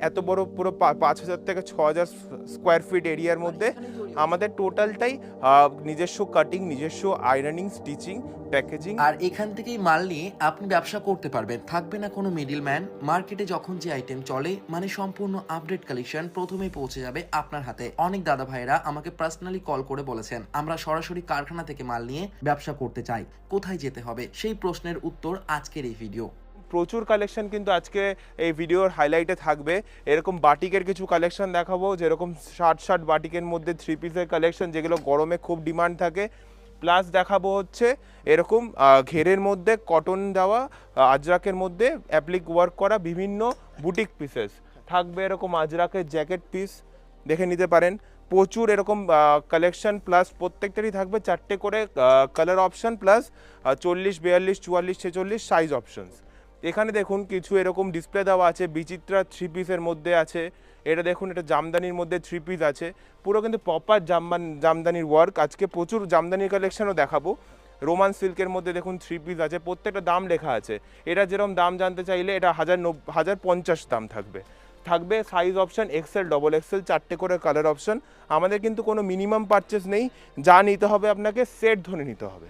এত বড় পুরো 5,000 থেকে 6,000 স্কোয়ার ফিট এরিয়ার মধ্যে আমাদের টোটালটাই নিজস্ব কাটিং, নিজস্ব আয়রনিং, স্টিচিং, প্যাকেজিং। আর এখান থেকেই মাল নিয়ে আপনি ব্যবসা করতে পারবেন, থাকবে না কোনো মিডিল ম্যান। মার্কেটে যখন যে আইটেম চলে মানে সম্পূর্ণ আপডেট কালেকশন প্রথমেই পৌঁছে যাবে আপনার হাতে। অনেক দাদা ভাইরা আমাকে পার্সোনালি কল করে বলেছেন আমরা সরাসরি কারখানা থেকে মাল নিয়ে ব্যবসা করতে চাই, কোথায় যেতে হবে? সেই প্রশ্নের উত্তর আজকের এই ভিডিও। প্রচুর কালেকশন কিন্তু আজকে এই ভিডিওর হাইলাইটে থাকবে। এরকম বাটিকের কিছু কালেকশন দেখাবো, যেরকম শার্ট বাটিকের মধ্যে 3 পিসের কালেকশন, যেগুলো গরমে খুব ডিমান্ড থাকে। প্লাস দেখাবো হচ্ছে এরকম ঘেরের মধ্যে কটন দেওয়া, আজরাকের মধ্যে অ্যাপ্লিক ওয়ার্ক করা বিভিন্ন বুটিক পিসেস থাকবে। এরকম আজরাকের জ্যাকেট পিস দেখে নিতে পারেন। প্রচুর এরকম কালেকশন, প্লাস প্রত্যেকটারই থাকবে 4টে করে colour option, plus 40, 42, 44, 46 size options. এখানে দেখুন কিছু এরকম ডিসপ্লে দেওয়া আছে, বিচিত্রা 3 পিসের মধ্যে আছে। এটা দেখুন, এটা জামদানির মধ্যে 3 পিস আছে, পুরো কিন্তু প্রপার জামদানির ওয়ার্ক। আজকে প্রচুর জামদানির কালেকশনও দেখাবো। রোমান সিল্কের মধ্যে দেখুন 3 পিস আছে, প্রত্যেকটা দাম লেখা আছে। এটা যেরকম দাম জানতে চাইলে এটা 1,050 দাম থাকবে size option XL, double XL, 4টে করে কালার অপশন। আমাদের কিন্তু কোনো মিনিমাম পারচেস নেই, যা নিতে হবে আপনাকে সেট ধরে নিতে হবে,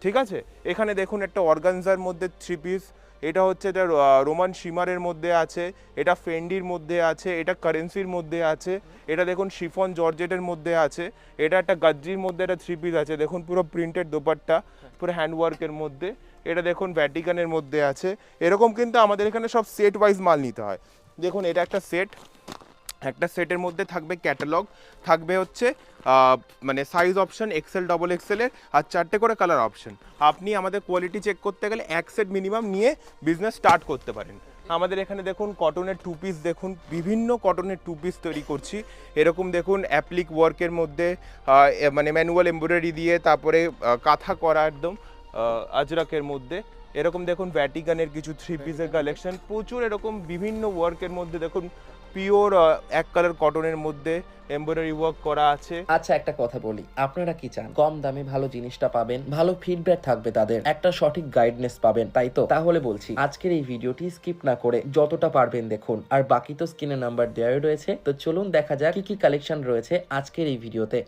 ঠিক আছে? এখানে দেখুন একটা অর্গানজার মধ্যে 3 পিস, এটা হচ্ছে এটা রোমান শিমারের মধ্যে আছে, এটা ফেন্ডির মধ্যে আছে, এটা কারেন্সির মধ্যে আছে, এটা দেখুন শিফন জর্জেটের মধ্যে আছে, এটা একটা গাজ্জির মধ্যে একটা 3 পিস আছে, দেখুন পুরো প্রিন্টেড দোপাট্টা, পুরো হ্যান্ডওয়ার্কের মধ্যে। এটা দেখুন ভ্যাটিকানের মধ্যে আছে। এরকম কিন্তু আমাদের এখানে সব সেট ওয়াইজ মাল নিতে হয়। দেখুন এটা একটা সেট, একটা সেটের মধ্যে থাকবে ক্যাটালগ, থাকবে হচ্ছে মানে সাইজ অপশন এক্সেল, ডবল এক্সেলের, আর 4টে করে কালার অপশন। আপনি আমাদের কোয়ালিটি চেক করতে গেলে এক সেট মিনিমাম নিয়ে বিজনেস স্টার্ট করতে পারেন। আমাদের এখানে দেখুন কটনের 2 পিস, দেখুন বিভিন্ন কটনের 2 পিস তৈরি করছি। এরকম দেখুন অ্যাপ্লিক ওয়ার্কের মধ্যে মানে ম্যানুয়াল এমব্রয়ডারি দিয়ে, তারপরে কাঁথা করা একদম আজরাকের মধ্যে। এরকম দেখুন ভ্যাটিকানের কিছু 3 পিসের কালেকশন, প্রচুর এরকম বিভিন্ন ওয়ার্কের মধ্যে দেখুন পিওর এক কালার কটনের মধ্যে এমব্রয়ডারি ওয়ার্ক করা আছে। আচ্ছা একটা কথা বলি, আপনারা কি চান কম দামে ভালো জিনিসটা পাবেন, ভালো ফিডব্যাক থাকবে, তাদের একটা সঠিক গাইডনেস পাবেন, তাই তো? তাহলে বলছি আজকের এই ভিডিওটি স্কিপ না করে যতটা পারবেন দেখুন, আর বাকি তো স্ক্রিনে নাম্বার দেওয়াই রয়েছে। তো চলুন দেখা যাক কি কি কালেকশন রয়েছে আজকের এই ভিডিওতে।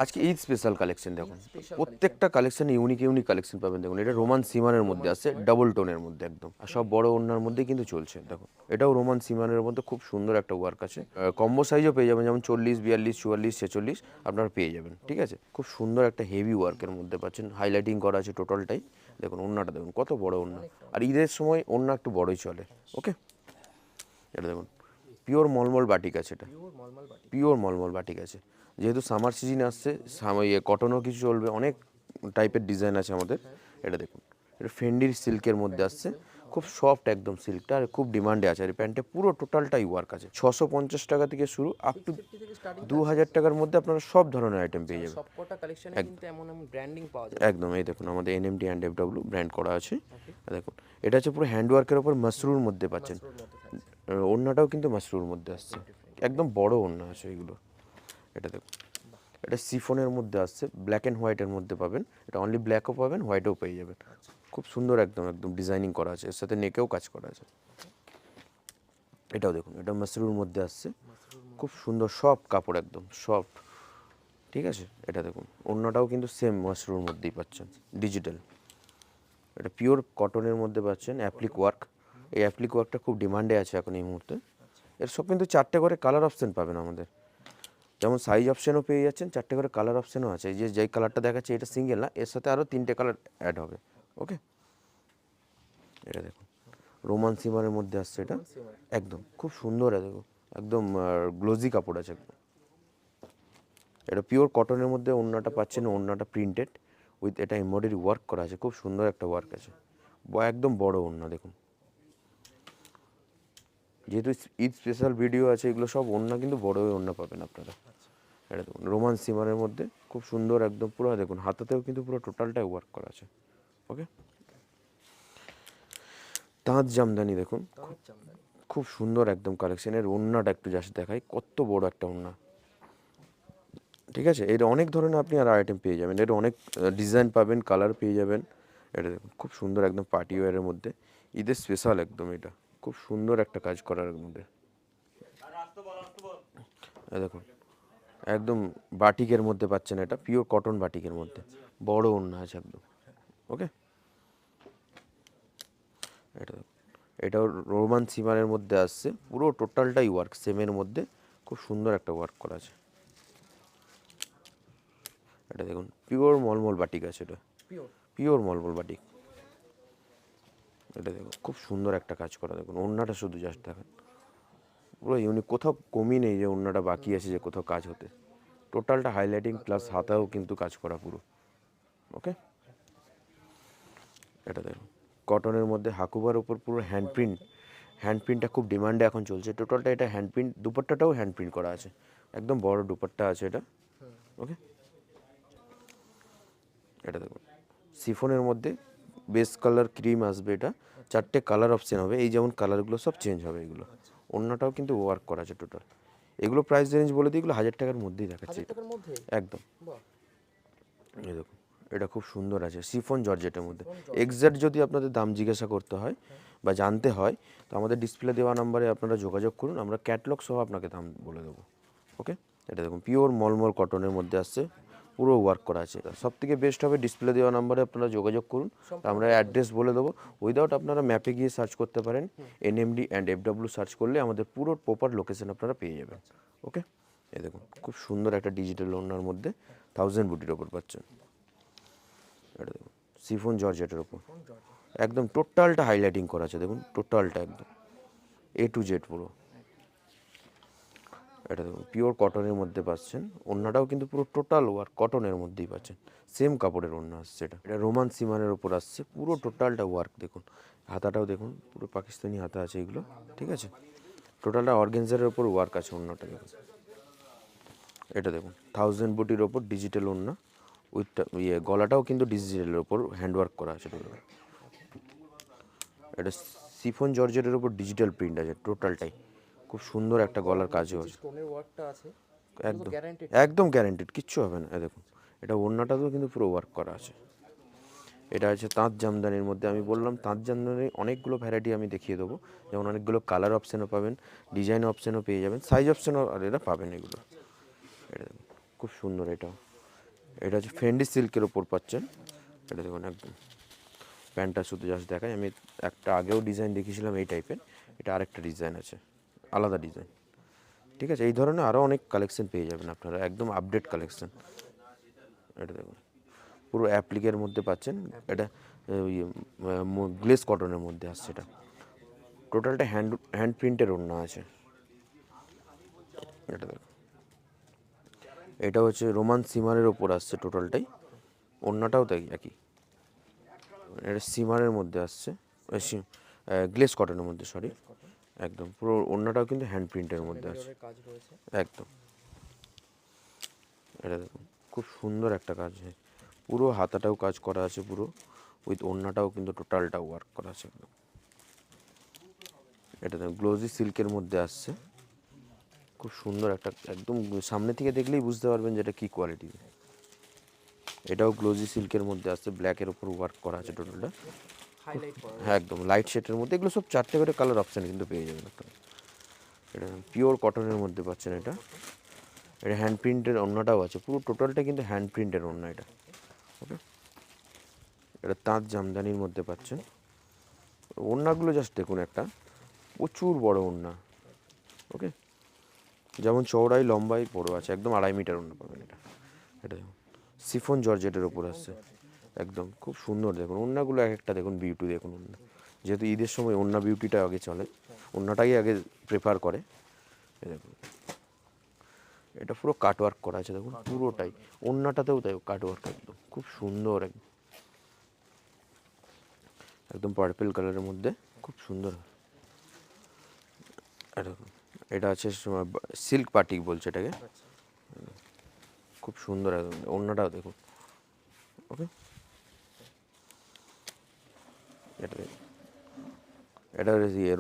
আজকে ঈদ স্পেশাল কালেকশন দেখুন, প্রত্যেকটা কালেকশনে ইউনিক কালেকশন পাবেন। দেখুন এটা রোমান সিমানের মধ্যে আছে, ডাবল টোনের মধ্যে একদম, আর সব বড় ওড়নার মধ্যে কিন্তু চলছে। দেখুন এটাও রোমান সিমানের মধ্যে খুব সুন্দর একটা ওয়ার্ক আছে। কম্বো সাইজও পেয়ে যাবেন, যেমন 40, 42, 44, 46 আপনারা পেয়ে যাবেন, ঠিক আছে? খুব সুন্দর একটা হেভি ওয়ার্কের মধ্যে পাচ্ছেন, হাইলাইটিং করা আছে টোটালটাই। দেখুন ওড়নাটা দেখুন কত বড় ওড়না, আর ঈদের সময় ওড়না একটু বড়ই চলে। ওকে, এটা দেখুন পিওর মলমল বাটিক আছে, এটা পিওর মলমল বাটিক আছে। যেহেতু সামার সিজন আসছে, কটনও কিছু চলবে, অনেক টাইপের ডিজাইন আছে আমাদের। এটা দেখুন, এটা ফেন্ডির সিল্কের মধ্যে আসছে, খুব সফট একদম সিল্কটা, আর খুব ডিমান্ডে আছে। আর প্যান্টে পুরো টোটালটাই ওয়ার্ক আছে। 650 টাকা থেকে শুরু আপ টু 2,000 টাকার মধ্যে আপনারা সব ধরনের আইটেম পেয়ে যাবেন। সবকটা কালেকশনে কিন্তু এমন ব্র্যান্ডিং পাওয়া যায় একদম, এই দেখুন আমাদের NMT অ্যান্ড FW ব্র্যান্ড করা আছে। দেখুন এটা হচ্ছে পুরো হ্যান্ডওয়ার্কের ওপর মাশরুর মধ্যে পাচ্ছেন। ওড়নাটাও কিন্তু মাশরুর মধ্যে আসছে, একদম বড় ওড়না আছে এগুলো। এটা দেখুন, এটা সিফনের মধ্যে আসছে, ব্ল্যাক অ্যান্ড হোয়াইটের মধ্যে পাবেন। এটা অনলি ব্ল্যাকও পাবেন, হোয়াইটও পেয়ে যাবেন। খুব সুন্দর একদম ডিজাইনিং করা আছে, এর সাথে নেকেও কাজ করা আছে। এটাও দেখুন, এটা মাশরুর মধ্যে আসছে, খুব সুন্দর সফট কাপড়, একদম সফট, ঠিক আছে? এটা দেখুন ওড়নাটাও কিন্তু সেম মাশরুর মধ্যেই পাচ্ছেন, ডিজিটাল। এটা পিওর কটনের মধ্যে পাচ্ছেন, অ্যাপ্লিক ওয়ার্ক। এই অ্যাপ্লিক ওয়ার্কটা খুব ডিমান্ডে আছে এখন এই মুহূর্তে। এর সব কিন্তু 4টে করে কালার অপশান পাবেন আমাদের, যেমন সাইজ অপশানও পেয়ে যাচ্ছেন, 4টে করে কালার অপশানও আছে। যেই কালারটা দেখাচ্ছে এটা সিঙ্গেল না, এর সাথে আরও 3টে কালার অ্যাড হবে। ওকে, এটা দেখুন রোমান সিমারের মধ্যে আসছে, এটা একদম খুব সুন্দর, দেখুন একদম গ্লোজি কাপড় আছে একদম। এটা পিওর কটনের মধ্যে ওড়নাটা পাচ্ছেন, ওড়নাটা প্রিন্টেড উইথ এটা এমব্রয়ডারি ওয়ার্ক করা আছে, খুব সুন্দর একটা ওয়ার্ক আছে, একদম বড় ওড়না। দেখুন যেহেতু ঈদ স্পেশাল ভিডিও আছে, এগুলো সব ওড়না কিন্তু বড় ওড়না পাবেন আপনারা। এটা দেখুন রোমান সিমারের মধ্যে খুব সুন্দর একদম, পুরো দেখুন হাতাতেও কিন্তু পুরো টোটালটাই ওয়ার্ক করা আছে। ওকে, তাঁত জামদানি দেখুন, খুব সুন্দর একদম কালেকশনের। ওড়নাটা একটু জাস্ট দেখাই, কত বড় একটা ওড়না, ঠিক আছে? এর অনেক ধরনের আপনি আর আইটেম পেয়ে যাবেন, এর অনেক ডিজাইন পাবেন, কালার পেয়ে যাবেন। এটা দেখুন খুব সুন্দর একদম পার্টি ওয়্যারের মধ্যে, ঈদের স্পেশাল একদম। এটা খুব সুন্দর একটা কাজ করার মধ্যে, এই দেখুন একদম বাটিকের মধ্যে পাচ্ছেন, এটা পিওর কটন বাটিকের মধ্যে বড় ওড়না আছে একদম। ওকে, এটা দেখুন, এটাও রোমান সিমারের মধ্যে আসছে, পুরো টোটালটাই ওয়ার্ক সেমের মধ্যে, খুব সুন্দর একটা ওয়ার্ক করা আছে। এটা দেখুন পিওর মলমল বাটিক আছে, এটা পিওর মলমল বাটিক। এটা দেখুন খুব সুন্দর একটা কাজ করা, দেখুন ওড়নাটা শুধু জাস্ট দেখেন, পুরো ইউনিক, কোথাও কমই নেই যে ওড়নাটা বাকি আছে যে কোথাও কাজ হতে। টোটালটা হাইলাইটিং প্লাস হাতাও কিন্তু কাজ করা পুরো। ওকে, এটা দেখুন কটনের মধ্যে হাকুবার উপর পুরো হ্যান্ড প্রিন্ট, হ্যান্ড প্রিন্টটা খুব ডিমান্ডে এখন চলছে। টোটালটা এটা হ্যান্ড প্রিন্ট, দুপাট্টাটাও হ্যান্ড প্রিন্ট করা আছে, একদম বড় দুপাট্টা আছে এটা। ওকে, এটা দেখুন সিফনের মধ্যে বেস কালার ক্রিম আসবে, এটা 4টে কালার অপশন হবে, এই যেমন কালারগুলো সব চেঞ্জ হবে এগুলো। ওড়নাটাও কিন্তু ওয়ার্ক করা আছে টোটাল। এগুলো প্রাইস রেঞ্জ বলে দিই, এগুলো 1000 টাকার মধ্যেই দেখাচ্ছে এটা একদম। এই দেখুন এটা খুব সুন্দর আছে সিফন জর্জেটের মধ্যে। এক্স্যাক্ট যদি আপনাদের দাম জিজ্ঞাসা করতে হয় বা জানতে হয় তো আমাদের ডিসপ্লে দেওয়া নাম্বারে আপনারা যোগাযোগ করুন, আমরা ক্যাটলগ সহ আপনাকে দাম বলে দেবো। ওকে, এটা দেখুন পিওর মলমল কটনের মধ্যে আসছে, পুরো ওয়ার্ক করা আছে। সব থেকে বেস্ট হবে ডিসপ্লে দেওয়া নাম্বারে আপনারা যোগাযোগ করুন, আমরা অ্যাড্রেস বলে দেবো। উইদাউট আপনারা ম্যাপে গিয়ে সার্চ করতে পারেন, NMD অ্যান্ড FW সার্চ করলে আমাদের পুরো প্রপার লোকেশন আপনারা পেয়ে যাবেন। ওকে, এই দেখুন খুব সুন্দর একটা ডিজিটাল ওড়নার মধ্যে 1000 বুটির ওপর পাচ্ছেন। এটা দেখুন সিফন জর্জেটের ওপর একদম টোটালটা হাইলাইটিং করা আছে, দেখুন টোটালটা একদম A to Z পুরো। এটা দেখুন পিওর কটনের মধ্যে পাচ্ছেন, ওড়নাটাও কিন্তু পুরো টোটাল ওয়ার্ক কটনের মধ্যেই পাচ্ছেন, সেম কাপড়ের ওড়না আসছে। এটা রোমান সিমানের ওপর আসছে, পুরো টোটালটা ওয়ার্ক দেখুন, হাতাটাও দেখুন পুরো পাকিস্তানি হাতা আছে এগুলো, ঠিক আছে। টোটালটা অর্গেনজারের ওপর ওয়ার্ক আছে ওড়নাটা দেখুন। এটা দেখুন 1000 বুটির ওপর ডিজিটাল ওড়না উইথ গলাটাও কিন্তু ডিজিটালের ওপর হ্যান্ডওয়ার্ক করা আছে টোটাল। এটা সিফন জর্জেটের ওপর ডিজিটাল প্রিন্ট আছে টোটালটাই, খুব সুন্দর একটা গলার কাজও আছে একদম, একদম গ্যারান্টেড, কিচ্ছু হবে না। দেখুন এটা ওড়নাটাতেও কিন্তু পুরো ওয়ার্ক করা আছে। এটা আছে তাঁত জামদানির মধ্যে, আমি বললাম তাঁত জামদানির অনেকগুলো ভ্যারাইটি আমি দেখিয়ে দেবো, যেমন অনেকগুলো কালার অপশানও পাবেন, ডিজাইন অপশানও পেয়ে যাবেন, সাইজ অপশানও আর এরা পাবেন এগুলো। এটা দেখুন খুব সুন্দর, এটা হচ্ছে ফেন্ডি সিল্কের ওপর পাচ্ছেন। এটা দেখুন একদম প্যান্টটা শুধু জাস্ট দেখায়, আমি একটা আগেও ডিজাইন দেখিয়েছিলাম এই টাইপের, এটা আরেকটা ডিজাইন আছে আলাদা ডিজাইন, ঠিক আছে। এই ধরনের আরও অনেক কালেকশন পেয়ে যাবেন আপনারা, একদম আপডেট কালেকশন। এটা দেখুন পুরো অ্যাপ্লিকের মধ্যে পাচ্ছেন, এটা গ্লেস কটনের মধ্যে আসছে, এটা টোটালটা হ্যান্ড প্রিন্টের ওড়না আছে। এটা দেখুন এটা হচ্ছে রোমান সিমারের ওপর আসছে টোটালটাই, ওড়নাটাও তাই একই, এটা সিমারের মধ্যে আসছে, গ্লেস কটনের মধ্যে, সরি একদম পুরো ওড়নাটাও কিন্তু হ্যান্ড প্রিন্টের মধ্যে আছে একদম। এটা দেখুন খুব সুন্দর একটা কাজ, পুরো হাতাটাও কাজ করা আছে পুরো, উইথ ওড়নাটাও কিন্তু টোটালটা ওয়ার্ক করা আছে একদম। এটা দেখুন গ্লোজি সিল্কের মধ্যে আসছে, খুব সুন্দর একটা, একদম সামনে থেকে দেখলেই বুঝতে পারবেন যে এটা কী কোয়ালিটি। এটাও গ্লোজি সিল্কের মধ্যে আসছে, ব্ল্যাকের ওপর ওয়ার্ক করা আছে টোটালটা, হ্যাঁ একদম লাইট শেডের মধ্যে। এগুলো সব 4টে করে কালার অপশান কিন্তু পেয়ে যাবেন আপনারা। এটা পিওর কটনের মধ্যে পাচ্ছেন, এটা হ্যান্ড প্রিন্টের ওড়নাটাও আছে, পুরো টোটালটা কিন্তু হ্যান্ড প্রিন্টের ওড়না এটা। ওকে, এটা তাঁত জামদানির মধ্যে পাচ্ছেন। ওড়নাগুলো জাস্ট দেখুন, একটা প্রচুর বড় ওড়না। ওকে, যেমন চওড়াই লম্বাই বড় আছে, একদম 2.5 মিটার ওড়না পাবেন এটা। এটা দেখুন সিফন জর্জেটের ওপর আসছে, একদম খুব সুন্দর। দেখুন ওড়নাগুলো এক একটা দেখুন বিউটি, দেখুন ওড়না, যেহেতু ঈদের সময় ওড়না বিউটিটা আগে চলে, ওড়নাটাই আগে প্রেফার করে। দেখুন এটা পুরো কাটওয়ার্ক করা আছে, দেখুন পুরোটাই, ওড়নাটাতেও তাই কাটওয়ার্ক, একদম খুব সুন্দর, একদম পার্পল কালারের মধ্যে খুব সুন্দর। এটা আছে সিল্ক বাটিক বলছে এটাকে, খুব সুন্দর একদম, ওড়নাটাও দেখুন। ওকে, এটা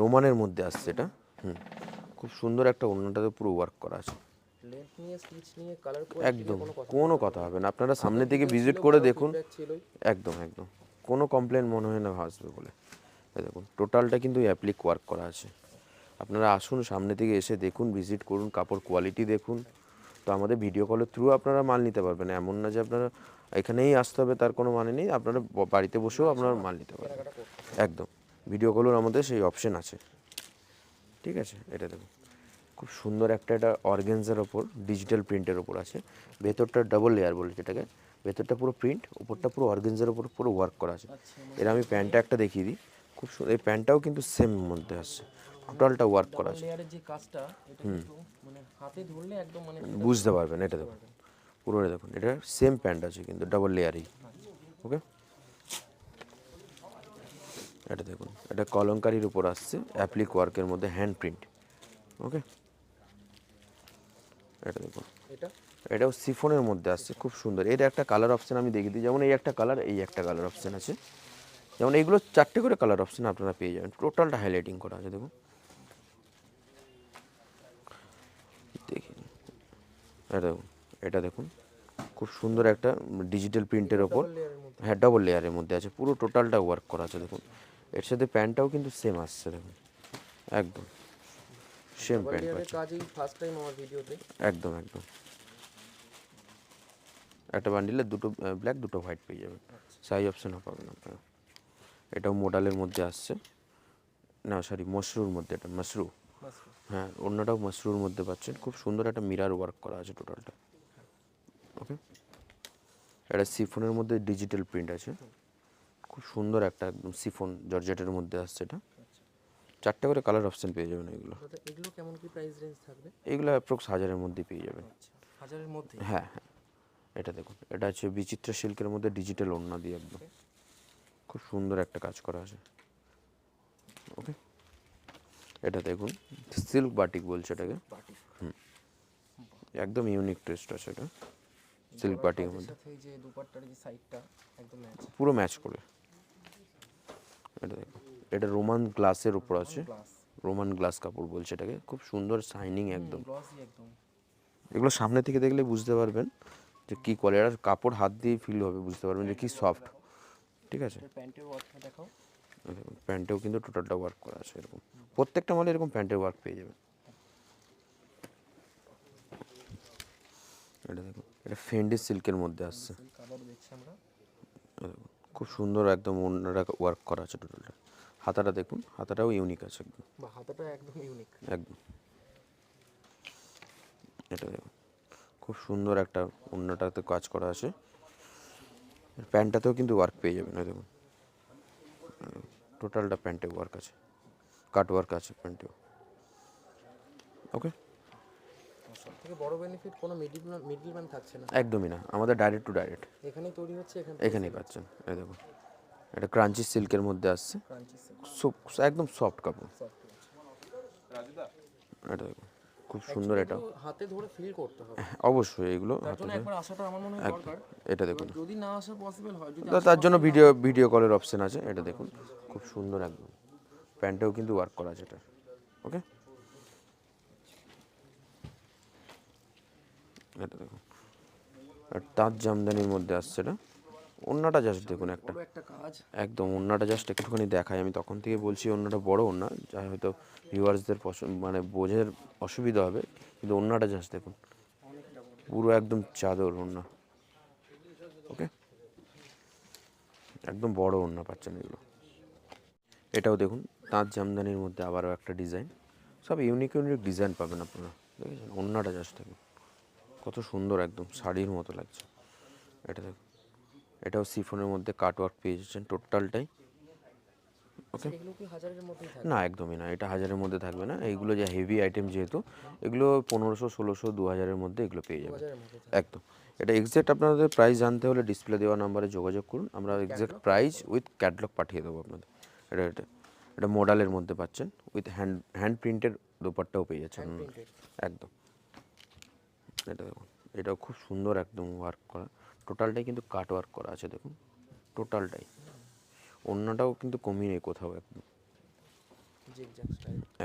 রোমানের মধ্যে আসছে এটা, খুব সুন্দর একটা, ওড়নাটাতে পুরো ওয়ার্ক করা আছে একদম, কোনো কথা হবে না, আপনারা সামনে থেকে ভিজিট করে দেখুন, একদম একদম কোনো কমপ্লেন মনে হয় না আসবে বলে। দেখুন টোটালটা কিন্তু অ্যাপ্লিক ওয়ার্ক করা আছে, আপনারা আসুন, সামনে থেকে এসে দেখুন, ভিজিট করুন, কাপড় কোয়ালিটি দেখুন। তো আমাদের ভিডিও কলের থ্রু আপনারা মাল নিতে পারবেন, এমন না যে আপনারা এখানেই আসতে হবে তার কোনো মানে নেই, আপনারা বাড়িতে বসেও আপনারা মাল নিতে পারবেন। একদম ভিডিও কলের আমাদের সেই অপশন আছে, ঠিক আছে। এটা দেখুন খুব সুন্দর একটা, এটা অর্গেনজার ওপর ডিজিটাল প্রিন্টের ওপর আছে, ভেতরটা ডাবল লেয়ার বলে যেটাকে, ভেতরটা পুরো প্রিন্ট, উপরটা পুরো অর্গেনজার ওপর পুরো ওয়ার্ক করা আছে। এর আমি প্যান্টটা একটা দেখিয়ে দিই, খুব সুন্দর। এই প্যান্টটাও কিন্তু সেম মধ্যে আসছে, টোটালটা ওয়ার্ক করা আছে, লেয়ারের যে কাজটা এটা কিন্তু মানে হাতে ধরলে একদম মানে বুঝতে পারবেন। এটা দেখুন পুরো, দেখুন এটা সেম প্যান্ট আছে কিন্তু ডাবল লেয়ারই। ওকে, এটা দেখুন, এটা কলমকারির উপর আসছে, অ্যাপ্লিক ওয়ার্কের মধ্যে হ্যান্ড প্রিন্ট। ওকে, এটা দেখুন, এটাও সিফনের মধ্যে আসছে, খুব সুন্দর। এর একটা কালার অপশন আমি দেখিয়ে দিই, যেমন এই একটা কালার, এই একটা কালার অপশন আছে, যেমন এইগুলো 4টে করে কালার অপশন আপনারা পেয়ে যাবেন, টোটালটা হাইলাইটিং করা আছে। দেখুন দেখি, এটা দেখুন, এটা দেখুন খুব সুন্দর একটা ডিজিটাল প্রিন্টের ওপর, হ্যাঁ ডাবল লেয়ারের মধ্যে আছে, পুরো টোটালটা ওয়ার্ক করা আছে। দেখুন এর সাথে প্যান্টটাও কিন্তু সেম আসছে, দেখুন একদম সেম প্যান্ট পাচ্ছে, কাজই ফার্স্ট টাইম আমার ভিডিওতে। একদম একদম। একটা বান্ডিলে দুটো ব্ল্যাক দুটো হোয়াইট পেয়ে যাবেন, সাইজ অপশনও পাবেন আপনারা। এটাও মডেলের মধ্যে আসছে, না সরি মশরুর মধ্যে, এটা মশরু, হ্যাঁ অন্যটাও মশরুর মধ্যে পাচ্ছেন। খুব সুন্দর একটা মিরার ওয়ার্ক করা আছে টোটালটা। ওকে, এটা সিফনের মধ্যে ডিজিটাল প্রিন্ট আছে, খুব সুন্দর একটা একদম সিফন জর্জেটের মধ্যে আসছে। এটা 4টে করে কালার অপশন পেয়ে যাবেন। এগুলো এগুলো কেমন কি প্রাইস রেঞ্জ থাকবে? এগুলো অ্যাপ্রক্স 1000-এর মধ্যে পেয়ে যাবেন। হাজারের মধ্যে? হ্যাঁ হ্যাঁ, এটা দেখুন, এটা হচ্ছে বিচিত্রা সিল্কের মধ্যে ডিজিটাল ওড়না দিয়ে একদম খুব সুন্দর একটা কাজ করা আছে। ওকে, এটা দেখুন সিল্ক বাটিক বলছে এটাকে, একদম ইউনিক টেস্ট আছে এটা সিল্ক বাটিকের মধ্যে, সাথে এই যে দুপাট্টার যে সাইডটা একদম ম্যাচ, পুরো ম্যাচ করে। এটা দেখুন, এটা রোমান গ্লাসের উপর আছে, রোমান গ্লাস কাপড় বলছে এটাকে, খুব সুন্দর শাইনিং একদম। গ্লসি একদম। এগুলো সামনে থেকে দেখলে বুঝতে পারবেন যে কী কোয়ালিটি, আর কাপড় হাত দিয়ে ফিল হবে, বুঝতে পারবেন যে কী সফট, ঠিক আছে। প্যান্টের ওয়ার্কটা দেখাও। দেখুন প্যান্টেও কিন্তু টোটালটা ওয়ার্ক করা আছে, এরকম প্রত্যেকটা মালে এরকম প্যান্টের ওয়ার্ক পেয়ে যাবেন। এটা দেখুন, এটা ফেন্ডি সিল্কের মধ্যে আসছে, কালার দেখছি আমরা। দেখুন খুব সুন্দর একদম অন্যরা ওয়ার্ক করা আছে টোটালটা। হাতাটা দেখুন, হাতাটাও ইউনিক আছে একদম, বা হাতাটা একদম ইউনিক একদম। এটা দেখুন খুব সুন্দর একটা অন্যটাতে কাজ করা আছে, প্যান্টটাতেও কিন্তু ওয়ার্ক পেয়ে যাবেন। দেখুন টোটালটা প্যান্টে ওয়ার্ক আছে, কাট ওয়ার্ক আছে প্যান্টেও। ওকে, সবথেকে বড় বেনিফিট কোনো মিডলম্যান থাকছে না, একদমই না, আমাদের ডাইরেক্ট টু ডাইরেক্ট এখানেই তৈরি হচ্ছে, এখানেই পাচ্ছেন। এই দেখুন, এটা ক্রাঞ্চি সিল্কের মধ্যে আসছে, একদম সফট কাপড়। এটা দেখুন খুব সুন্দর, এটা হাতে ধরে ফিল করতে হবে অবশ্যই এগুলো তার হাতে জন্য একবার আসাটা আমার মনে হয় দরকার। এটা দেখুন, যদি না আসা পসিবল হয়, যদি তার জন্য ভিডিও কলের অপশন আছে। এটা দেখুন খুব সুন্দর একদম, প্যান্টেও কিন্তু ওয়ার্ক করা আছে এটা। ওকে, এটা দেখুন, আর তাঁত জামদানির মধ্যে আসছে এটা, ওড়নাটা জাস্ট দেখুন একটা, একটা কাজ একদম ওড়নাটা জাস্ট একটুখানি দেখাই, আমি তখন থেকে বলছি ওড়নাটা বড় ওড়না, যা হয়তো ভিউয়ার্সদের মানে বোঝের অসুবিধা হবে, কিন্তু ওড়নাটা জাস্ট দেখুন, পুরো একদম চাদর ওড়না। ওকে, একদম বড় ওড়না পাচ্ছেন এগুলো। এটাও দেখুন তাঁত জামদানির মধ্যে আবারও একটা ডিজাইন, সব ইউনিক ইউনিক ডিজাইন পাবেন আপনারা। দেখেছেন ওড়নাটা জাস্ট দেখুন কত সুন্দর, একদম শাড়ির মতো লাগছে। এটা দেখুন, এটাও সিফনের মধ্যে কাট ওয়ার্ক পেয়ে যাচ্ছেন টোটালটাই। ওকে, এগুলো কি হাজারের মধ্যেই থাকে? না একদমই না, এটা 1000-এর মধ্যে থাকবে না, এইগুলো যে হেভি আইটেম যেহেতু, এগুলো 1500, 1600, 2000-এর মধ্যে এগুলো পেয়ে যাবেন একদম। এটা এক্স্যাক্ট আপনাদের প্রাইস জানতে হলে ডিসপ্লে দেওয়া নাম্বারে যোগাযোগ করুন, আমরা এক্স্যাক্ট প্রাইস উইথ ক্যাটালগ পাঠিয়ে দেবো আপনাদের। এটা এটা মডেলের মধ্যে পাচ্ছেন, উইথ হ্যান্ড প্রিন্টের দোপাট্টাও পেয়ে যাচ্ছেন একদম। এটা দেখুন, এটাও খুব সুন্দর একদম ওয়ার্ক করা, টোটালটাই কিন্তু কাট ওয়ার্ক করা আছে। দেখুন টোটালটাই, অন্যটাও কিন্তু কমিয়ে নেই কোথাও, একদম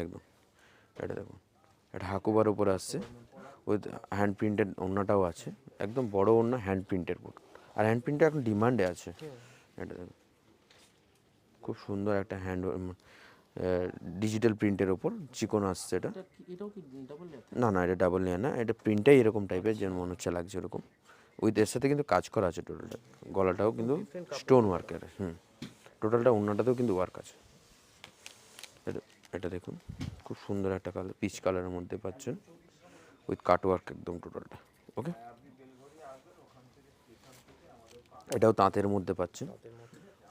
একদম। এটা দেখুন, এটা হাকুবার উপরে আসছে, উইথ হ্যান্ড প্রিন্টেড ওড়নাটাও আছে, একদম বড় ওড়না হ্যান্ড প্রিন্টের বোর্ড, আর হ্যান্ড প্রিন্টটা এখন ডিমান্ডে আছে। এটা দেখুন খুব সুন্দর একটা ডিজিটাল প্রিন্টের ওপর চিকন আসছে এটা। এটাও কি ডাবল লেয়ার? না না, এটা ডাবল লেয়ার না, এটা প্রিন্টটাই এরকম টাইপের যেমন মনে হচ্ছে লাগছে এরকম। উইথ এর সাথে কিন্তু কাজ করা আছে টোটালটা, গলাটাও কিন্তু স্টোন ওয়ার্কের। টোটালটা ওড়নাটাতেও কিন্তু ওয়ার্ক আছে। এটা এটা দেখুন, খুব সুন্দর একটা কালার, পিচ কালারের মধ্যে পাচ্ছেন উইথ কাট ওয়ার্ক একদম টোটালটা। ওকে, এটাও তাঁতের মধ্যে পাচ্ছেন,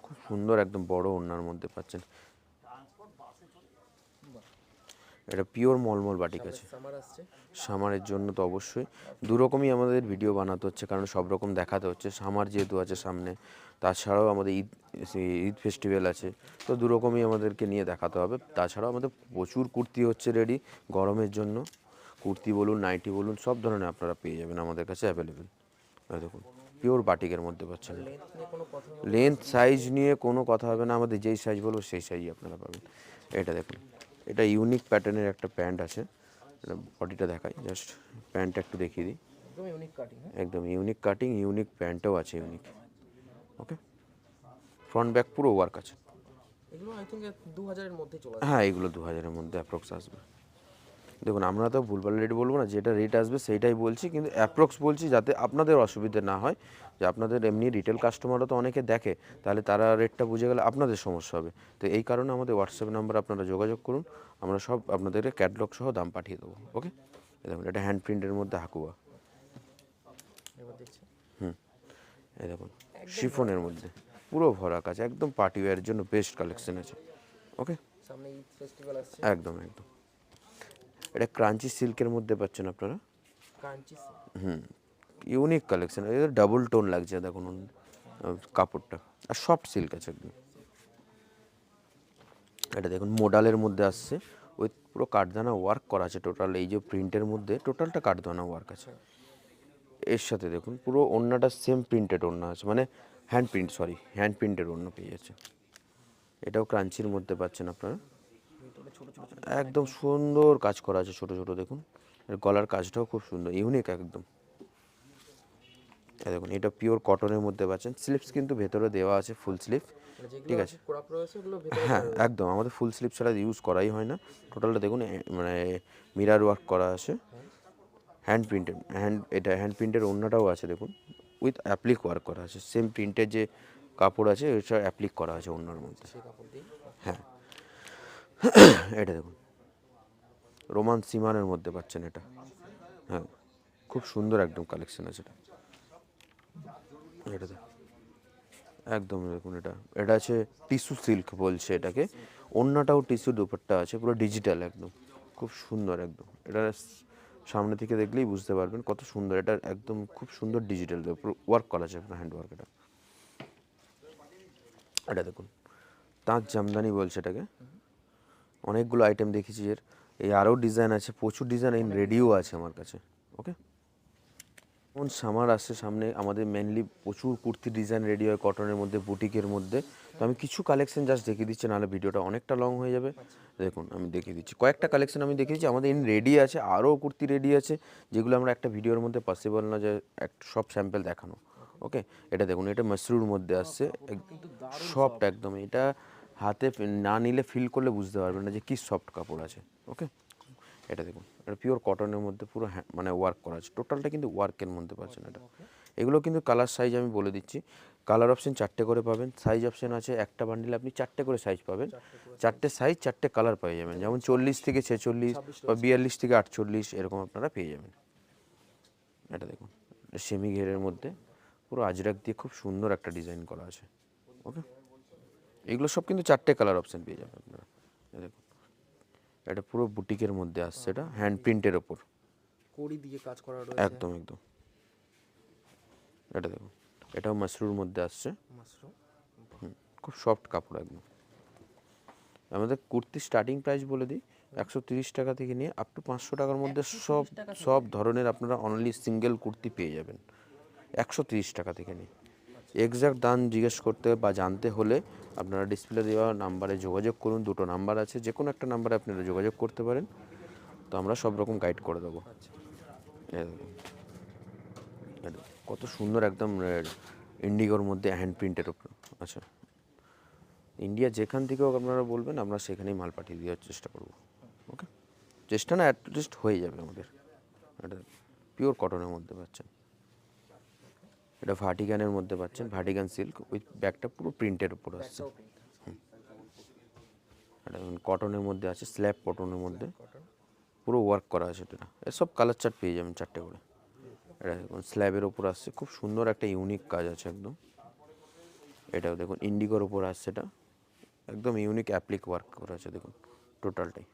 খুব সুন্দর একদম বড় ওড়নার মধ্যে পাচ্ছেন। এটা পিওর মলমল বাটিক আছে। সামার আসছে, সামারের জন্য তো অবশ্যই দু রকমই আমাদের ভিডিও বানাতে হচ্ছে, কারণ সব রকম দেখাতে হচ্ছে। সামার যেহেতু আছে সামনে, তাছাড়াও আমাদের ঈদ ফেস্টিভ্যাল আছে, তো দু রকমই আমাদেরকে নিয়ে দেখাতে হবে। তাছাড়াও আমাদের প্রচুর কুর্তি হচ্ছে রেডি গরমের জন্য, কুর্তি বলুন নাইটি বলুন সব ধরনের আপনারা পেয়ে যাবেন আমাদের কাছে অ্যাভেলেবেল। দেখুন পিওর বাটিকের মধ্যে পাচ্ছেন। লেন্থ সাইজ নিয়ে কোনো কথা হবে না, আমাদের যেই সাইজ বলবো সেই সাইজই আপনারা পাবেন। এটা দেখুন, এটা ইউনিক প্যাটার্নের একটা প্যান্ট আছে, এটা বডিটা দেখাই, জাস্ট প্যান্টটা একটু দেখিয়ে দিই। একদম ইউনিক কাটিং। একদম ইউনিক কাটিং, ইউনিক প্যান্টও আছে ইউনিক। ওকে, ফ্রন্ট ব্যাক পুরো ওয়ার্ক আছে। এগুলো আই থিঙ্ক 2000 এর মধ্যে চলে আসবে। হ্যাঁ, এগুলো 2000-এর মধ্যে অ্যাপ্রক্স আসবে। দেখুন আমরা তো ভুলভাল রেট বলবো না, যেটা রেট আসবে সেইটাই বলছি, কিন্তু অ্যাপ্রক্স বলছি যাতে আপনাদের অসুবিধে না হয়। যে আপনাদের এমনি রিটেল কাস্টমারও তো অনেকে দেখে, তাহলে তারা রেটটা বুঝে গেলে আপনাদের সমস্যা হবে। তো এই কারণে আমাদের হোয়াটসঅ্যাপ নাম্বার আপনারা যোগাযোগ করুন, আমরা সব আপনাদের ক্যাটলগ সহ দাম পাঠিয়ে দেবো। ওকে, দেখুন এটা হ্যান্ড প্রিন্টের মধ্যে হাকুয়া। এবার দেখছি। এই দেখুন শিফনের মধ্যে পুরো ভরা কাজ, একদম পার্টি ওয়্যারের জন্য বেস্ট কালেকশন আছে। ওকে, সামনে ঈদ ফেস্টিভ্যাল আসছে। একদম একদম। এটা ক্রাঞ্চি সিল্কের মধ্যে পাচ্ছেন আপনারা। কাঞ্চি ইউনিক কালেকশন, এটা ডাবল টোন লাগছে দেখুন কাপড়টা, আর সফট সিল্ক আছে একদম। এটা দেখুন মোডালের মধ্যে আসছে, ওই পুরো কাঠদানা ওয়ার্ক করা আছে টোটাল। এই যে প্রিন্টের মধ্যে টোটালটা কাঠদানা ওয়ার্ক আছে। এর সাথে দেখুন পুরো ওড়নাটা সেম প্রিন্টেড ওড়না আছে, মানে হ্যান্ড প্রিন্টের ওড়না পেয়ে যাচ্ছে। এটাও ক্রাঞ্চির মধ্যে পাচ্ছেন আপনারা, একদম সুন্দর কাজ করা আছে ছোট ছোট। দেখুন এর গলার কাজটাও খুব সুন্দর ইউনিক একদম। দেখুন এটা পিওর কটনের মধ্যে পাচ্ছেন, স্লিপস কিন্তু ভেতরে দেওয়া আছে ফুল স্লিভ। ঠিক আছে, হ্যাঁ একদম, আমাদের ফুল স্লিভ ছাড়া ইউজ করাই হয় না। টোটালটা দেখুন মানে মিরার ওয়ার্ক করা আছে, হ্যান্ড প্রিন্টেড, এটা হ্যান্ড প্রিন্টের ওড়নাটাও আছে দেখুন, উইথ অ্যাপ্লিক ওয়ার্ক করা আছে। সেম প্রিন্টের যে কাপড় আছে ওইটা অ্যাপ্লিক করা আছে ওড়নার মধ্যে। হ্যাঁ, এটা দেখুন রোমান সিমানের মধ্যে পাচ্ছেন এটা। হ্যাঁ, খুব সুন্দর একদম কালেকশন আছে এটা। এটা একদম দেখুন, এটা আছে টিস্যু সিল্ক বলছে এটাকে, ওড়নাটাও টিস্যু, দুপাট্টা আছে পুরো ডিজিটাল একদম, খুব সুন্দর একদম। এটা সামনে থেকে দেখলেই বুঝতে পারবেন কত সুন্দর, এটা একদম খুব সুন্দর ডিজিটাল পুরো ওয়ার্ক করা আছে আপনার হ্যান্ড ওয়ার্ক। এটা দেখুন তাঁত জামদানি বলছে এটাকে, অনেকগুলো আইটেম দেখেছি এর, এই আরও ডিজাইন আছে, প্রচুর ডিজাইন এই রেডিও আছে আমার কাছে। ওকে, যেমন সামার আসছে সামনে, আমাদের মেনলি প্রচুর কুর্তি ডিজাইন রেডি হয় কটনের মধ্যে, বুটিকের মধ্যে। তো আমি কিছু কালেকশন জাস্ট দেখিয়ে দিচ্ছি, নাহলে ভিডিওটা অনেকটা লং হয়ে যাবে। দেখুন আমি দেখিয়ে দিচ্ছি কয়েকটা কালেকশন আমি দেখিয়ে দিচ্ছি, আমাদের রেডি আছে, আরও কুর্তি রেডি আছে, যেগুলো আমরা একটা ভিডিওর মধ্যে পসিবল না যে সব স্যাম্পল দেখানো। ওকে, এটা দেখুন, এটা মাশরুর মধ্যে আসছে, সফট একদম, এটা হাতে না নিলে ফিল করলে বুঝতে পারবেন না যে কি সফট কাপড় আছে। ওকে, এটা দেখুন, এটা পিওর কটনের মধ্যে পুরো মানে ওয়ার্ক করা আছে, টোটালটা কিন্তু ওয়ার্কের মধ্যে পাচ্ছেন এটা। এগুলো কিন্তু কালার সাইজ আমি বলে দিচ্ছি, কালার অপশন 4টে করে পাবেন, সাইজ অপশন আছে, একটা বান্ডিলে আপনি 4টে করে সাইজ পাবেন, 4টে সাইজ 4টে কালার পেয়ে যাবেন, যেমন 40 থেকে 46 বা 42 থেকে 48 এরকম আপনারা পেয়ে যাবেন। এটা দেখুন সেমি ঘেরের মধ্যে পুরো আজরাক দিয়ে খুব সুন্দর একটা ডিজাইন করা আছে। ওকে, এগুলো সব কিন্তু 4টে কালার অপশন পেয়ে যাবেন আপনারা। দেখুন এটা পুরো বুটিকের মধ্যে আসছে, এটা হ্যান্ড প্রিন্টের ওপর কড়ি দিয়ে কাজ করা রয়েছে, একদম একদম। এটা দেখুন, এটাও মাশরুর মধ্যে আসছে, খুব সফট কাপড় একদম। আমাদের কুর্তির স্টার্টিং প্রাইস বলে দিই, 130 টাকা থেকে নিয়ে আপ টু 500 টাকার মধ্যে সব ধরনের আপনারা অনলি সিঙ্গেল কুর্তি পেয়ে যাবেন 130 টাকা থেকে নিয়ে। এক্স্যাক্ট দাম জিজ্ঞেস করতে বা জানতে হলে আপনারা ডিসপ্লে দেওয়া নাম্বারে যোগাযোগ করুন, দুটো নাম্বার আছে, যে কোনো একটা নাম্বারে আপনারা যোগাযোগ করতে পারেন, তো আমরা সব রকম গাইড করে দেবো। কত সুন্দর একদম ইন্ডিগোর মধ্যে হ্যান্ড প্রিন্টের উপর। আচ্ছা, ইন্ডিয়া যেখান থেকেও আপনারা বলবেন আমরা সেখানেই মাল পাঠিয়ে দেওয়ার চেষ্টা করব। ওকে, চেষ্টা না অ্যাটলিস্ট হয়ে যাবে আমাদের। এটা পিওর কটনের মধ্যে পাচ্ছেন, এটা ভার্টিগানের মধ্যে পাচ্ছেন, ভার্টিগান সিল্ক উইথ ব্যাগটা পুরো প্রিন্টের উপর আসছে। এটা কটনের মধ্যে আছে, স্ল্যাব কটনের মধ্যে পুরো ওয়ার্ক করা আছে। এটা এসব কালার চার্ট পেয়ে যাবেন 4টে করে। এটা দেখুন স্ল্যাবের ওপর আসছে, খুব সুন্দর একটা ইউনিক কাজ আছে একদম। এটাও দেখুন ইন্ডিগোর ওপর আসছে, এটা একদম ইউনিক অ্যাপ্লিক ওয়ার্ক করা আছে দেখুন টোটালটাই।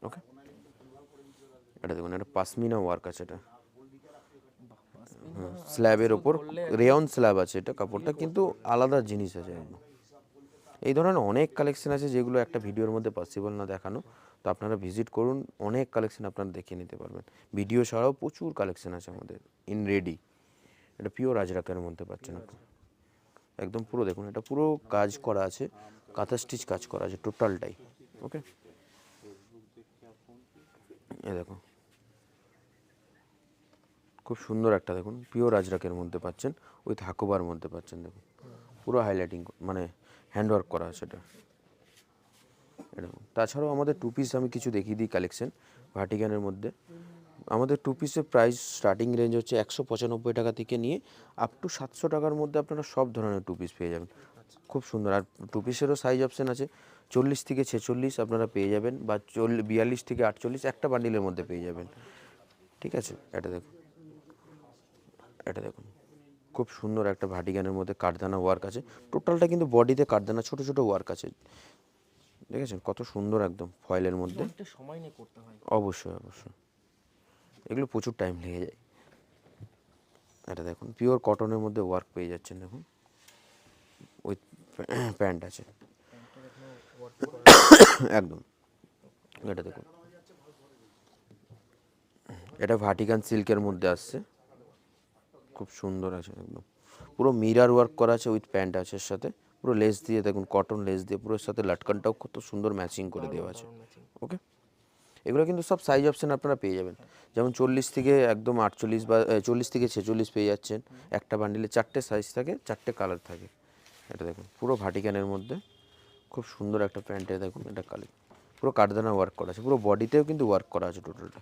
ওকে, এটা দেখুন এটা পাশমিনা ওয়ার্ক আছে, এটা স্ল্যাবের ওপর রেয়ন স্ল্যাব আছে, এটা কাপড়টা কিন্তু আলাদা জিনিস আছে একদম। এই ধরনের অনেক কালেকশন আছে যেগুলো একটা ভিডিওর মধ্যে পসিবল না দেখানো, তো আপনারা ভিজিট করুন, অনেক কালেকশন আপনারা দেখে নিতে পারবেন। ভিডিও ছাড়াও প্রচুর কালেকশন আছে আমাদের ইন রেডি। এটা পিওর আজরাকের মধ্যে পাচ্ছেন আপনি, একদম পুরো দেখুন এটা পুরো কাজ করা আছে, কাঁথা স্টিচ কাজ করা আছে টোটালটাই। ওকে, এ দেখুন খুব সুন্দর একটা দেখুন পিওর আজরাকের মধ্যে পাচ্ছেন, উইথ হাকোবার মধ্যে পাচ্ছেন। দেখুন পুরো হাইলাইটিং মানে হ্যান্ডওয়ার্ক করা আছে এটা। এরকম তাছাড়াও আমাদের টু পিস আমি কিছু দেখিয়ে দিই কালেকশন ভার্টিগানের মধ্যে। আমাদের টু পিসের প্রাইস স্টার্টিং রেঞ্জ হচ্ছে 195 টাকা থেকে নিয়ে আপ টু 700 টাকার মধ্যে আপনারা সব ধরনের টু পিস পেয়ে যাবেন। খুব সুন্দর। আর টু পিসেরও সাইজ অপশান আছে, 40 থেকে 46 আপনারা পেয়ে যাবেন, বা 42 থেকে 48 একটা বান্ডিলের মধ্যে পেয়ে যাবেন। ঠিক আছে, এটা দেখুন, এটা দেখুন খুব সুন্দর একটা ভার্টিগানের মধ্যে কাঠদানা ওয়ার্ক আছে টোটালটা, কিন্তু বডিতে কাঠদানা ছোট ছোট ওয়ার্ক আছে, দেখেছেন কত সুন্দর একদম ফয়েলের মধ্যে। সময় নিয়ে করতে হয়। অবশ্যই অবশ্যই, এগুলো প্রচুর টাইম লেগে যায়। এটা দেখুন পিওর কটনের মধ্যে ওয়ার্ক পেয়ে যাচ্ছেন, দেখুন উইথ প্যান্ট আছে একদম। এটা দেখুন এটা ভার্টিকান সিল্কের মধ্যে আসছে, খুব সুন্দর আছে একদম, পুরো মিরার ওয়ার্ক করা আছে, উইথ প্যান্ট আছে এর সাথে, পুরো লেস দিয়ে দেখুন কটন লেস দিয়ে পুরো এর সাথে লাটকানটাও কত সুন্দর ম্যাচিং করে দেওয়া আছে। ওকে, এগুলো কিন্তু সব সাইজ অপশান আপনারা পেয়ে যাবেন, যেমন 40 থেকে একদম 48 বা 40 থেকে 46 পেয়ে যাচ্ছেন। একটা বান্ডিলে 4টে সাইজ থাকে, 4টে কালার থাকে। এটা দেখুন পুরো ভার্টিকানের মধ্যে খুব সুন্দর একটা প্যান্টে দেখুন, এটা কালার পুরো কাঠদানা ওয়ার্ক করা আছে, পুরো বডিতেও কিন্তু ওয়ার্ক করা আছে টোটালটা।